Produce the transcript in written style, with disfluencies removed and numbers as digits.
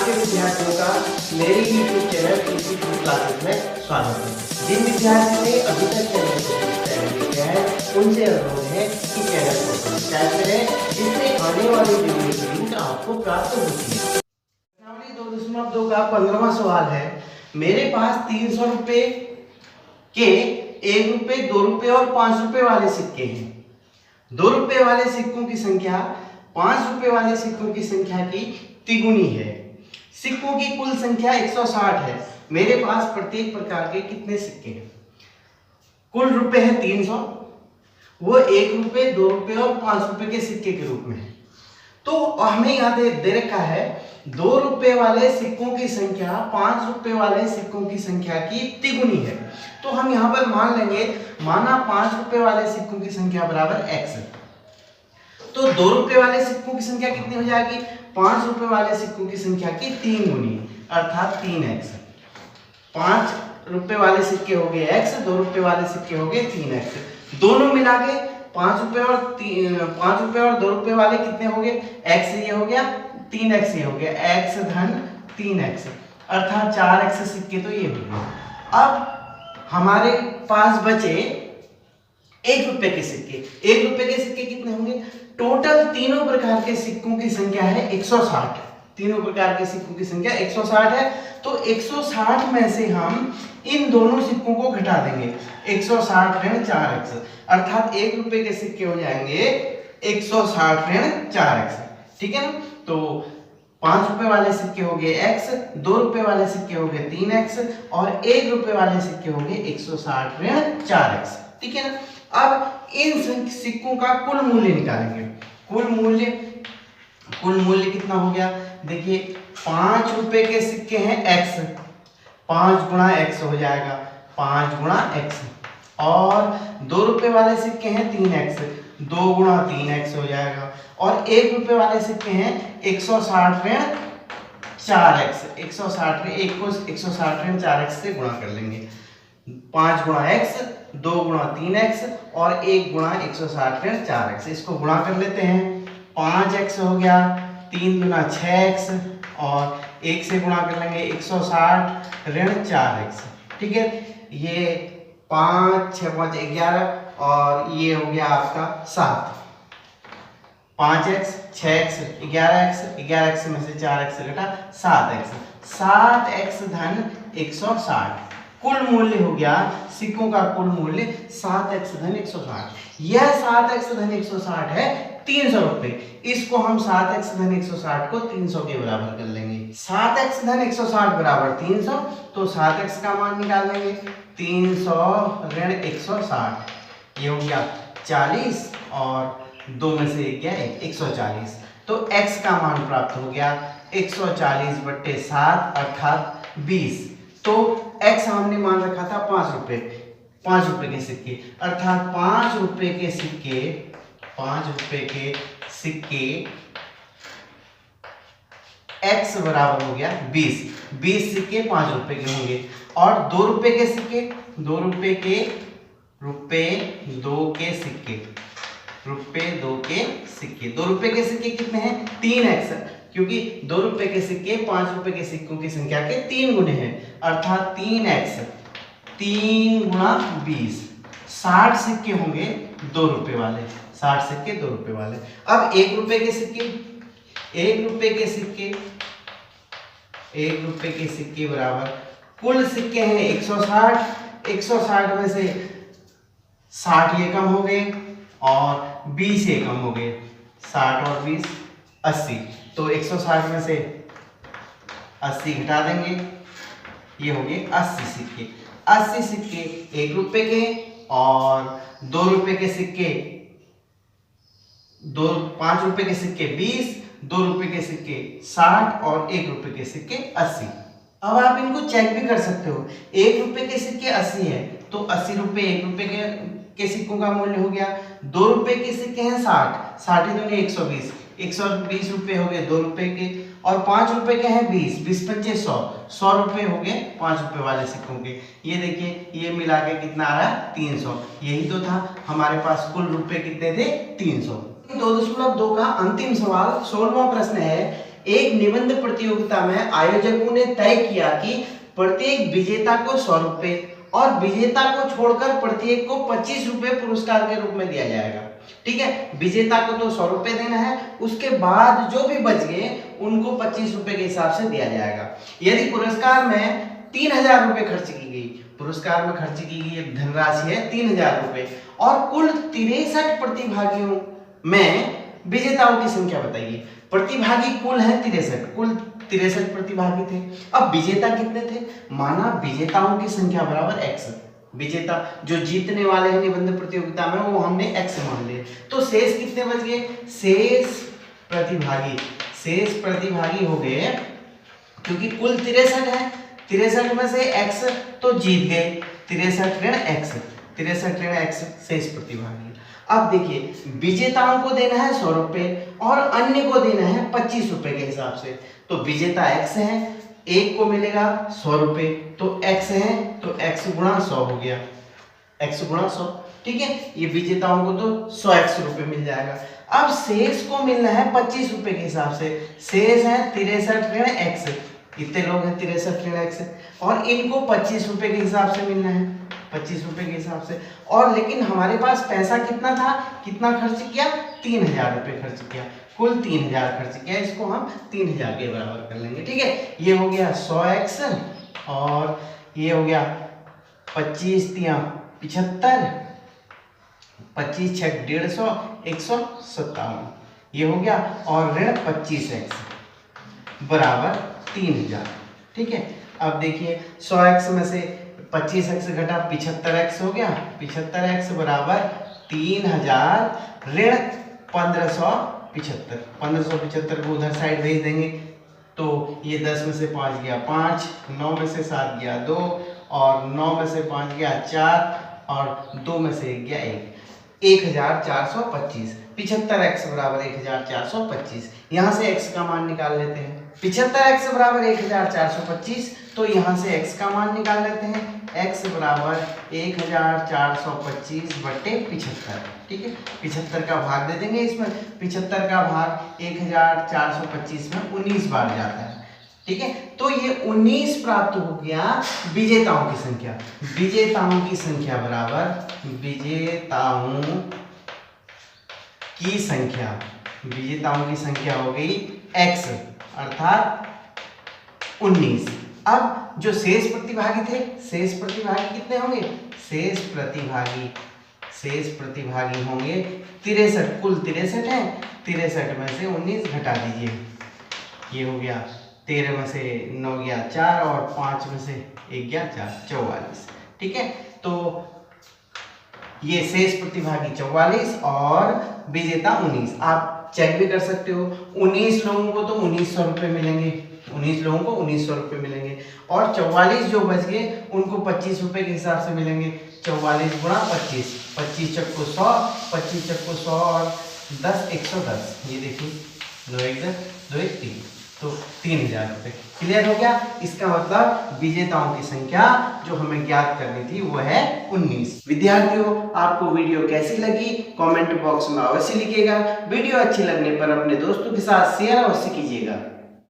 आपके विद्यार्थियों का मेरे YouTube चैनल इसी क्लासेस में स्वागत है। जिन विद्यार्थियों ने अभी तक चैनल को सब्सक्राइब किया है उनसे अनुरोध है कि चैनल को सब्सक्राइब करें, जिससे आने वाली वीडियो की लिंक आपको प्राप्त होती है। प्रश्नावली 2.2 का 15वां सवाल है। मेरे पास 300 रुपए के 1 रुपए, 2 रुपए और 5 रुपए वाले सिक्के हैं। 2 रुपए वाले सिक्कों की संख्या 5 रुपए वाले सिक्कों की संख्या की तिगुनी है। सिक्कों की कुल संख्या 160 है। मेरे पास प्रत्येक प्रकार के कितने सिक्के हैं? कुल रुपए है 300, वो 1 रुपए, 2 रुपए और 5 रुपए के सिक्के के रूप में है। तो हमें यहाँ दे रखा है 2 रुपए वाले सिक्कों की संख्या 5 रुपए वाले सिक्कों की संख्या की तिगुनी है। तो हम यहाँ पर मान लेंगे, माना 5 रुपए वाले सिक्कों की संख्या बराबर x है। तो 2 रुपए वाले सिक्कों की संख्या कितनी हो जाएगी? 5 रुपए वाले सिक्कों की संख्या की 3 गुनी अर्थात 3x। 5 रुपए वाले सिक्के हो गए x, 2 रुपए वाले सिक्के हो गए 3x। दोनों मिला के 5 रुपए और 2 रुपए वाले कितने हो गए? x ये हो गया, 3x ये हो गया, x धन 3x अर्थात 4x सिक्के तो ये हो गए। अब हमारे पास बचे 1 रुपए के सिक्के। 1 रुपए के सिक्के कितने होंगे? टोटल तीनों प्रकार के सिक्कों की संख्या है 160। तीनों प्रकार के सिक्कों की संख्या 160 है। तो 160 में से हम इन दोनों सिक्कों को घटा देंगे। 160 ऋण 4x अर्थात 1 रुपए के सिक्के हो जाएंगे 160 ऋण 4x। ठीक है ना? तो 5 रुपए वाले सिक्के हो गए x, 2 रुपए वाले सिक्के हो गए 3x और 1 रुपए वाले सिक्के हो गए 160 ऋण 4x। ठीक है ना? अब इन सिक्कों का कुल मूल्य निकालेंगे। कुल मूल्य कितना हो गया? देखिए 5 रुपए के सिक्के हैं x, 5 गुणा x हो जाएगा, 5 गुणा x। और 2 रुपए वाले सिक्के हैं 3x, 2 गुणा 3x हो जाएगा। और 1 रुपए वाले सिक्के हैं 160 ऋण 4x। 160 ऋण 1 को 160 ऋण 4x से गुणा कर लेंगे। 5 गुणा x, 2 गुणा 3x और 1 गुणा 160 ऋण 4x। इसको गुणा कर लेते हैं। 5x हो गया, 3 गुना 6x और 1 से गुणा कर लेंगे 160 ऋण 4x। ठीक है, ये 5 6 5 11 और ये हो गया आपका 7। 5x 6x 11x, 11x में से 4x घटा 7x। 7x धन 160। कुल मूल्य हो गया सिक्कों का कुल मूल्य 7x धन 160। यह 7x धन 160 है 300 रुपए। इसको हम 7x धन 160 को 300 के बराबर कर लेंगे। 7x धन 160 बराबर 300, तो 7x का मान निकाल लेंगे। 300 ऋण 160 ये हो गया 40 और 2 में से गया 140। तो x का मान प्राप्त हो गया 140/7 अर्थात 20। तो x हमने मान रखा था 5 रुपए, 5 रुपए के सिक्के अर्थात 5 रुपए के सिक्के x बराबर हो गया 20। 20 सिक्के 5 रुपए के होंगे। और 2 रुपए के सिक्के, 2 रुपए के सिक्के कितने हैं? 3x, क्योंकि 2 रुपए के सिक्के 5 रुपए के सिक्कों की संख्या के 3 गुने हैं अर्थात 3x। 3 गुणा 20, 60 सिक्के होंगे 2 रुपए वाले, 60 सिक्के 2 रुपए वाले। अब 1 रुपए के सिक्के, 1 रुपए के सिक्के बराबर कुल सिक्के हैं 160। 160 में से 60 ये कम हो गए और 20 ये कम हो गए, 60 और 20 80। तो 160 में से 80 घटा देंगे, ये हो गए 80 सिक्के। 80 सिक्के 1 रुपए के और 2 रुपए के सिक्के 5 रुपए के सिक्के 20, 2 रुपए के सिक्के 60 और 1 रुपए के सिक्के 80। अब आप इनको चेक भी कर सकते हो। 1 रुपए के सिक्के 80 है तो 80 रुपए 1 रुपए के सिक्कों का मूल्य हो गया। 2 रुपए के सिक्के हैं 60, 60 दूनी 120, 120 रुपए हो गए 2 रुपए के। और 5 रुपए के हैं 20, 20 पंचे 100, 100 रुपए हो गए 5 रुपए वाले सिक्कों के। ये देखिए ये मिला के कितना आ रहा है? 300। यही तो था हमारे पास, कुल रुपए कितने थे? 300। 2.2 का अंतिम सवाल 16वां प्रश्न है। एक निबंध प्रतियोगिता में आयोजकों ने तय किया कि प्रत्येक विजेता को 100 रुपए और विजेता को छोड़कर प्रत्येक को 25 रुपए पुरस्कार के रूप में दिया जाएगा। ठीक है, विजेता को तो 100 रुपए देना है, उसके बाद जो भी बच गए उनको 25 रुपए के हिसाब से दिया जाएगा। यदि पुरस्कार में 3000 रुपए खर्च की गई, पुरस्कार में खर्च की गई धनराशि है 3000 रुपए और कुल 63 प्रतिभागियों में विजेताओं की संख्या बताइए। प्रतिभागी कुल है 63, कुल 63 प्रतिभागी थे। अब विजेता कितने थे? माना विजेताओं की संख्या बराबर x, विजेता जो जीतने वाले हैं निबंध प्रतियोगिता में वो हमने x मान लिए, तो शेष कितने बच गए? शेष प्रतिभागी हो गए, क्योंकि कुल 63 है, 63 में से x तो जीत गए, 63 ऋण x शेष प्रतिभागी। अब देखिए विजेताओं को देना है 100 रुपए और अन्य को देना है 25 रुपए के हिसाब से। तो विजेता x है, एक को मिलेगा 100 रुपए, तो x है तो x गुणा 100 हो गया, x गुणा 100। ठीक है, ये विजेताओं को तो 100x रुपए मिल जाएगा। अब शेष को मिलना है 25 रुपए के हिसाब से। शेष है 63 ऋण x, कितने लोग हैं 63 ऋण x, और इनको 25 रुपए के हिसाब से मिलना है, 25 रुपए के हिसाब से। और लेकिन हमारे पास पैसा कितना था, कितना खर्च किया? 3000 रुपए खर्च किया, कुल 3000 खर्च किया, इसको हम 3000 के बराबर कर लेंगे। ठीक है, ये हो गया 100x और ये हो गया 25 तिया 75, 25 छक 150, 157 ये हो गया, और ऋण 25x बराबर 3000। ठीक है, अब देखिए 100x में से 25x घटा 75x हो गया, 75x बराबर 3000 ऋण 1575, 1575 को उधर साइड भेज देंगे, तो ये 10 में से 5 गया 5, 9 में से 7 गया 2, और 9 में से 5 गया 4, और 2 में से 1 गया 1, 1425। 75x बराबर 1425, यहाँ से x का मान निकाल लेते हैं। 75x बराबर 1425, तो यहाँ से x का मान निकाल लेते हैं। x बराबर 1425 बटे 75। ठीक है, 75 का भाग दे देंगे इसमें, 75 का भाग 1425 में 19 बार जाता है। ठीक है, तो ये 19 प्राप्त हो गया विजेताओं की संख्या। विजेताओं की संख्या बराबर विजेताओं की संख्या हो गई x अर्थात 19। अब जो शेष प्रतिभागी थे, शेष प्रतिभागी कितने होंगे? शेष प्रतिभागी होंगे 63, कुल 63 है, 63 में से 19 घटा दीजिए, ये हो गया 13 में से 9 गया 4, और 5 में से 1 गया 4, 44। ठीक है, तो ये शेष प्रतिभागी 44 और विजेता 19। आप चेक भी कर सकते हो, 19 लोगों को तो 1900 रुपये मिलेंगे, 19 लोगों को 1900 रुपये मिलेंगे, और 44 जो बच गए उनको 25 रुपये के हिसाब से मिलेंगे। 44 गुणा 25, 25 चक्को 100, 25 चक्को 100 और 10 110, ये देखिए 2 1 10, 2 1 3, तो 3000 रुपये। क्लियर हो गया? इसका मतलब विजेताओं की संख्या जो हमें ज्ञात करनी थी वो है 19। विद्यार्थियों, आपको वीडियो कैसी लगी कमेंट बॉक्स में अवश्य लिखिएगा। वीडियो अच्छी लगने पर अपने दोस्तों के साथ शेयर अवश्य कीजिएगा।